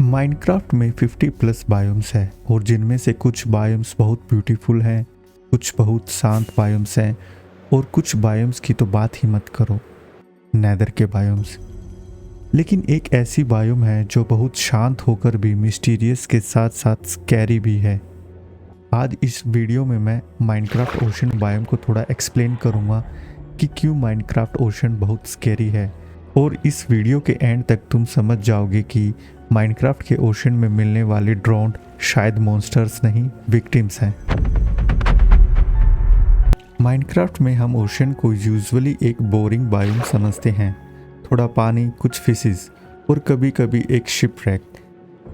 Minecraft में 50 plus biomes है और जिनमें से कुछ बायोम्स बहुत ब्यूटीफुल हैं, कुछ बहुत शांत बायोम्स हैं और कुछ बायोम्स की तो बात ही मत करो, नेदर के बायोम्स। लेकिन एक ऐसी बायोम है जो बहुत शांत होकर भी मिस्टीरियस के साथ साथ स्कैरी भी है। आज इस वीडियो में मैं माइनक्राफ्ट ओशन बायोम को थोड़ा एक्सप्लेन करूँगा कि क्यों माइनक्राफ्ट ओशन बहुत स्कैरी है, और इस वीडियो के एंड तक तुम समझ जाओगे कि माइनक्राफ्ट के ओशन में मिलने वाले ड्रोन्ड शायद मॉन्स्टर्स नहीं, विक्टिम्स हैं। माइनक्राफ्ट में हम ओशन को यूजुअली एक बोरिंग बायोम समझते हैं, थोड़ा पानी, कुछ फिशेस और कभी कभी एक शिपरेक।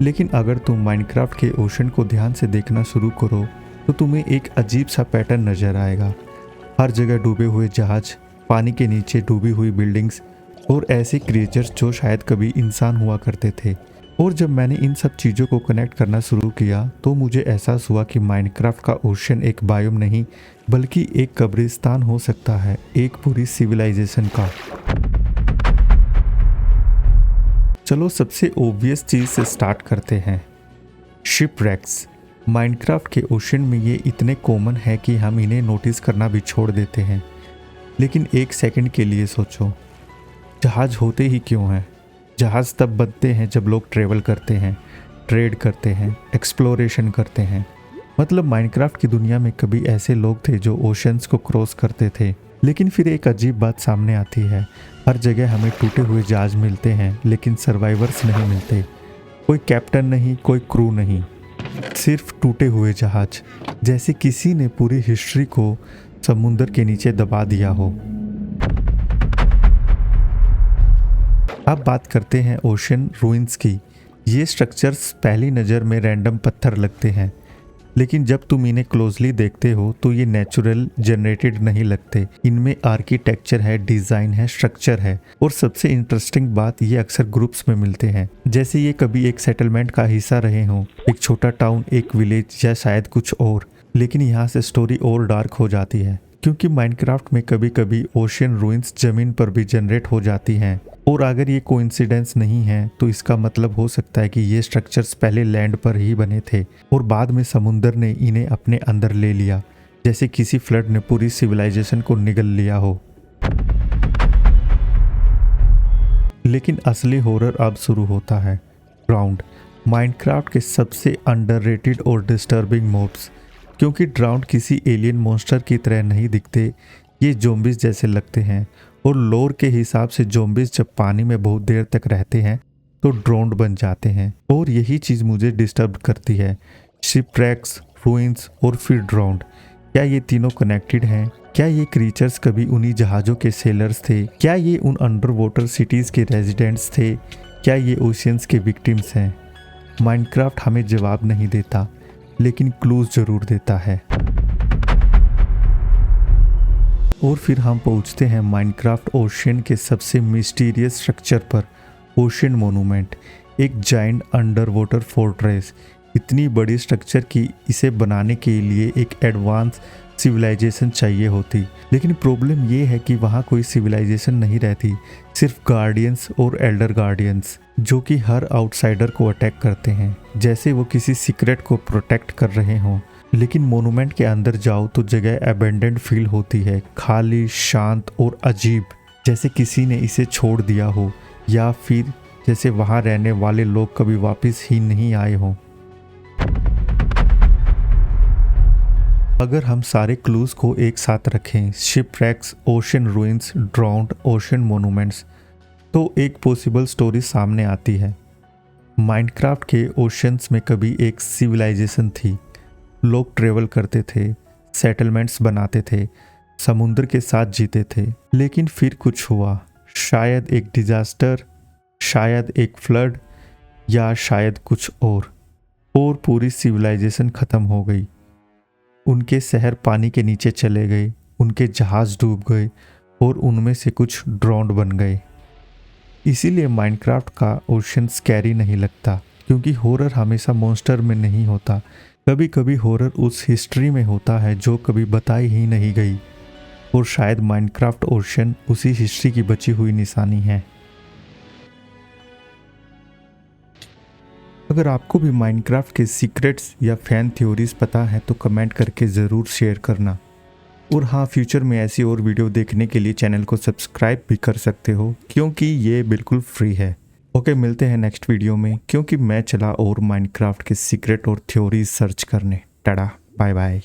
लेकिन अगर तुम माइनक्राफ्ट के ओशन को ध्यान से देखना शुरू करो तो तुम्हें एक अजीब सा पैटर्न नजर आएगा। हर जगह डूबे हुए जहाज, पानी के नीचे डूबी हुई बिल्डिंग्स और ऐसे क्रिएचर्स जो शायद कभी इंसान हुआ करते थे। और जब मैंने इन सब चीज़ों को कनेक्ट करना शुरू किया तो मुझे एहसास हुआ कि माइनक्राफ्ट का ओशन एक बायोम नहीं बल्कि एक कब्रिस्तान हो सकता है, एक पूरी सिविलाइजेशन का। चलो सबसे ओब्वियस चीज़ से स्टार्ट करते हैं, शिपरेक्स। माइनक्राफ्ट के ओशन में ये इतने कॉमन है कि हम इन्हें नोटिस करना भी छोड़ देते हैं। लेकिन एक सेकंड के लिए सोचो, जहाज़ होते ही क्यों हैं? जहाज़ तब बनते हैं जब लोग ट्रेवल करते हैं, ट्रेड करते हैं, एक्सप्लोरेशन करते हैं। मतलब माइनक्राफ्ट की दुनिया में कभी ऐसे लोग थे जो ओशंस को क्रॉस करते थे। लेकिन फिर एक अजीब बात सामने आती है, हर जगह हमें टूटे हुए जहाज मिलते हैं लेकिन सर्वाइवर्स नहीं मिलते। कोई कैप्टन नहीं, कोई क्रू नहीं, सिर्फ टूटे हुए जहाज, जैसे किसी ने पूरी हिस्ट्री को समुंदर के नीचे दबा दिया हो। अब बात करते हैं ओशन रूइंस की। ये स्ट्रक्चर्स पहली नज़र में रैंडम पत्थर लगते हैं, लेकिन जब तुम इन्हें क्लोजली देखते हो तो ये नेचुरल जनरेटेड नहीं लगते। इनमें आर्किटेक्चर है, डिज़ाइन है, स्ट्रक्चर है, और सबसे इंटरेस्टिंग बात, ये अक्सर ग्रुप्स में मिलते हैं, जैसे ये कभी एक सेटलमेंट का हिस्सा रहे हों, एक छोटा टाउन, एक विलेज या शायद कुछ और। लेकिन यहाँ से स्टोरी और डार्क हो जाती है, क्योंकि माइनक्राफ्ट में कभी कभी ओशन रूइंस ज़मीन पर भी जनरेट हो जाती हैं। और अगर ये कोइंसिडेंस नहीं है तो इसका मतलब हो सकता है कि ये स्ट्रक्चर्स पहले लैंड पर ही बने थे और बाद में समुंदर ने इन्हें अपने अंदर ले लिया, जैसे किसी फ्लड ने पूरी सिविलाइजेशन को निगल लिया हो। लेकिन असली हॉरर अब शुरू होता है, ड्राउन्ड। माइनक्राफ्ट के सबसे अंडररेटेड और डिस्टर्बिंग मॉब्स, क्योंकि ड्राउन्ड किसी एलियन मॉन्स्टर की तरह नहीं दिखते, ये ज़ॉम्बीज़ जैसे लगते हैं। और लोर के हिसाब से ज़ॉम्बीज़ जब पानी में बहुत देर तक रहते हैं तो ड्रोन्ड बन जाते हैं, और यही चीज़ मुझे डिस्टर्ब करती है। शिपरेक्स, रूइंस और फिर ड्रोन्ड, क्या ये तीनों कनेक्टेड हैं? क्या ये क्रीचर्स कभी उन्हीं जहाज़ों के सेलर्स थे? क्या ये उन अंडर वाटर सिटीज़ के रेजिडेंट्स थे? क्या ये ओशियंस के विक्टिम्स हैं? माइनक्राफ्ट हमें जवाब नहीं देता, लेकिन क्लूज ज़रूर देता है। और फिर हम पहुंचते हैं माइनक्राफ्ट ओशन के सबसे मिस्टीरियस स्ट्रक्चर पर, ओशन मोनूमेंट, एक जाइंट अंडर वाटर फोर्ट्रेस। इतनी बड़ी स्ट्रक्चर की इसे बनाने के लिए एक एडवांस सिविलाइजेशन चाहिए होती, लेकिन प्रॉब्लम ये है कि वहाँ कोई सिविलाइजेशन नहीं रहती, सिर्फ गार्डियंस और एल्डर गार्डियंस, जो कि हर आउटसाइडर को अटैक करते हैं, जैसे वो किसी सीक्रेट को प्रोटेक्ट कर रहे हों। लेकिन मोनूमेंट के अंदर जाओ तो जगह अबेंडेंड फील होती है, खाली, शांत और अजीब, जैसे किसी ने इसे छोड़ दिया हो, या फिर जैसे वहाँ रहने वाले लोग कभी वापस ही नहीं आए हों। अगर हम सारे क्लूज को एक साथ रखें, shipwrecks, ocean ruins, drowned, ocean monuments, तो एक पॉसिबल स्टोरी सामने आती है। माइनक्राफ्ट के ओशंस में कभी एक सिविलाइजेशन थी। लोग ट्रेवल करते थे, सेटलमेंट्स बनाते थे, समुद्र के साथ जीते थे। लेकिन फिर कुछ हुआ, शायद एक डिजास्टर, शायद एक फ्लड, या शायद कुछ और पूरी सिविलाइजेशन ख़त्म हो गई। उनके शहर पानी के नीचे चले गए, उनके जहाज़ डूब गए और उनमें से कुछ ड्रोन्ड बन गए। इसीलिए माइनक्राफ्ट का ओशन स्कैरी नहीं लगता, क्योंकि हॉरर हमेशा मॉन्स्टर में नहीं होता। कभी कभी हॉरर उस हिस्ट्री में होता है जो कभी बताई ही नहीं गई, और शायद माइनक्राफ्ट ओशन उसी हिस्ट्री की बची हुई निशानी है। अगर आपको भी माइनक्राफ्ट के सीक्रेट्स या फैन थ्योरीज पता है तो कमेंट करके ज़रूर शेयर करना। और हाँ, फ्यूचर में ऐसी और वीडियो देखने के लिए चैनल को सब्सक्राइब भी कर सकते हो क्योंकि ये बिल्कुल फ्री है। ओके, मिलते हैं नेक्स्ट वीडियो में क्योंकि मैं चला और माइनक्राफ्ट के सीक्रेट और थ्योरीज सर्च करने। Tata, bye bye.